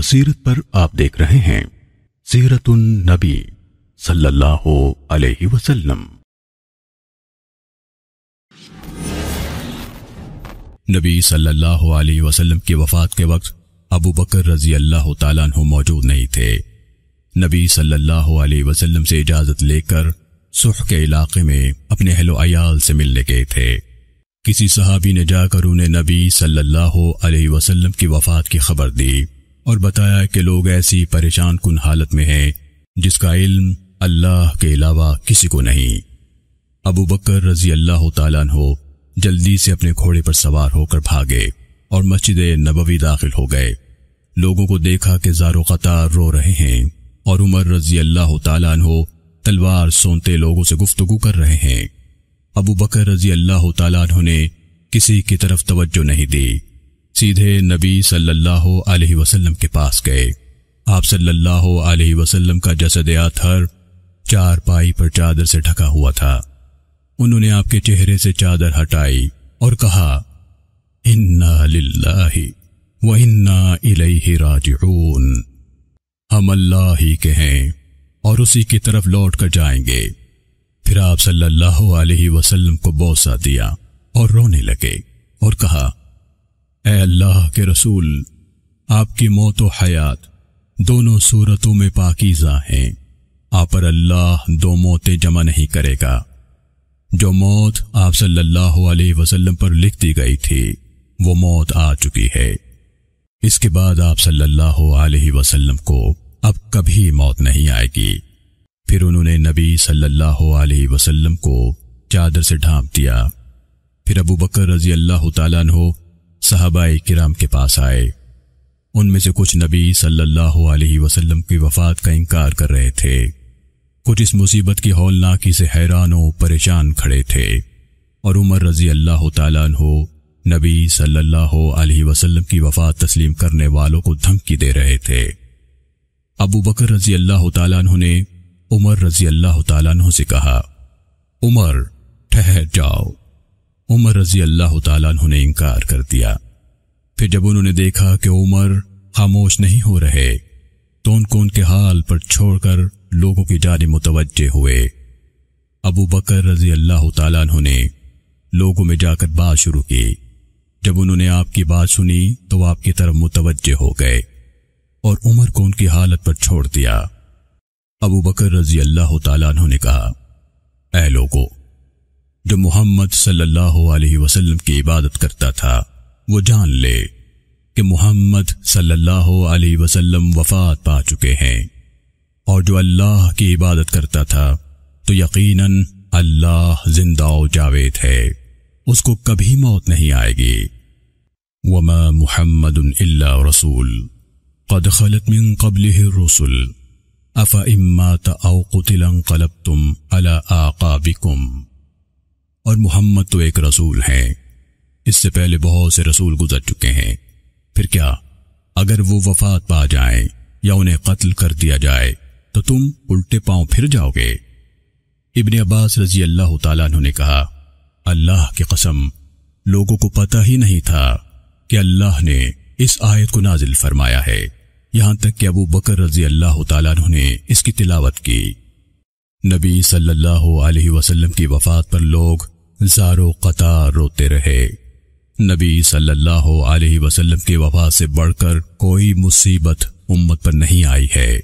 بصیرت پر آپ دیکھ رہے ہیں سیرت النبی صلی اللہ علیہ وسلم۔ نبی صلی اللہ علیہ وسلم کی وفات کے وقت ابو بکر رضی اللہ تعالیٰ عنہ موجود نہیں تھے۔ نبی صلی اللہ علیہ وسلم سے اجازت لے کر صح کے علاقے میں اپنے اہل و عیال سے ملنے گئے تھے۔ کسی صحابی نے جا کر انہیں نبی صلی اللہ علیہ وسلم کی وفات کی خبر دی اور بتایا کہ لوگ ایسی پریشان کن حالت میں ہیں جس کا علم اللہ کے علاوہ کسی کو نہیں۔ ابو بکر رضی اللہ تعالیٰ عنہ جلدی سے اپنے گھوڑے پر سوار ہو کر بھاگے اور مسجد نبوی داخل ہو گئے۔ لوگوں کو دیکھا کہ زار و قطار رو رہے ہیں اور عمر رضی اللہ تعالیٰ عنہ تلوار سونتے لوگوں سے گفتگو کر رہے ہیں۔ ابو بکر رضی اللہ تعالیٰ عنہ نے کسی کی طرف توجہ نہیں دی، سیدھے نبی صلی اللہ علیہ وسلم کے پاس گئے۔ آپ صلی اللہ علیہ وسلم کا جسد اطہر چارپائی پر چادر سے ڈھکا ہوا تھا۔ انہوں نے آپ کے چہرے سے چادر ہٹائی اور کہا، انا للہ و انا الیہ راجعون، ہم اللہ ہی کے ہیں اور اسی کی طرف لوٹ کر جائیں گے۔ پھر آپ صلی اللہ علیہ وسلم کو بوسہ دیا اور رونے لگے اور کہا، اے اللہ کے رسول، آپ کی موت و حیات دونوں صورتوں میں پاکیزہ ہیں، آپ پر اللہ دو موتیں جمع نہیں کرے گا۔ جو موت آپ صلی اللہ علیہ وسلم پر لکھ دی گئی تھی وہ موت آ چکی ہے۔ اس کے بعد آپ صلی اللہ علیہ وسلم کو اب کبھی موت نہیں آئے گی۔ پھر انہوں نے نبی صلی اللہ علیہ وسلم کو چادر سے ڈھانپ دیا۔ پھر ابو بکر رضی اللہ تعالیٰ عنہ صحابہ کرام کے پاس آئے۔ ان میں سے کچھ نبی صلی اللہ علیہ وسلم کی وفات کا انکار کر رہے تھے، کچھ اس مصیبت کی ہولناکی سے حیران و پریشان کھڑے تھے، اور عمر رضی اللہ تعالیٰ عنہ نبی صلی اللہ علیہ وسلم کی وفات تسلیم کرنے والوں کو دھمکی دے رہے تھے۔ ابو بکر رضی اللہ تعالیٰ عنہ نے عمر رضی اللہ تعالیٰ عنہ سے کہا، عمر ٹھہر جاؤ۔ عمر رضی اللہ تعالیٰ عنہ نے انکار کر دیا۔ پھر جب انہوں نے دیکھا کہ عمر خاموش نہیں ہو رہے تو ان کو ان کے حال پر چھوڑ کر لوگوں کی جانب متوجہ ہوئے۔ ابو بکر رضی اللہ تعالیٰ عنہ نے لوگوں میں جا کر بات شروع کی۔ جب انہوں نے آپ کی بات سنی تو وہ آپ کی طرف متوجہ ہو گئے اور عمر کو ان کی حالت پر چھوڑ دیا۔ ابو بکر رضی اللہ تعالیٰ عنہ نے کہا، اے لوگو، جو محمد صلی اللہ علیہ وسلم کی عبادت کرتا تھا وہ جان لے کہ محمد صلی اللہ علیہ وسلم وفات پا چکے ہیں، اور جو اللہ کی عبادت کرتا تھا تو یقیناً اللہ زندہ و جاوید ہے، اس کو کبھی موت نہیں آئے گی۔ وما محمد الا رسول قد خلت من قبله الرسل افإن مات او قتل انقلبتم على اعقابكم، اور محمد تو ایک رسول ہیں، اس سے پہلے بہت سے رسول گزر چکے ہیں، پھر کیا اگر وہ وفات پا جائیں یا انہیں قتل کر دیا جائے تو تم الٹے پاؤں پھر جاؤ گے۔ ابن عباس رضی اللہ تعالیٰ عنہ نے کہا، اللہ کی قسم، لوگوں کو پتہ ہی نہیں تھا کہ اللہ نے اس آیت کو نازل فرمایا ہے، یہاں تک کہ ابو بکر رضی اللہ تعالیٰ عنہ نے اس کی تلاوت کی۔ نبی صلی اللہ علیہ وسلم کی وفات پر لوگ زار و قطار روتے رہے۔ نبی صلی اللہ علیہ وسلم کی وفات سے بڑھ کر کوئی مصیبت امت پر نہیں آئی ہے۔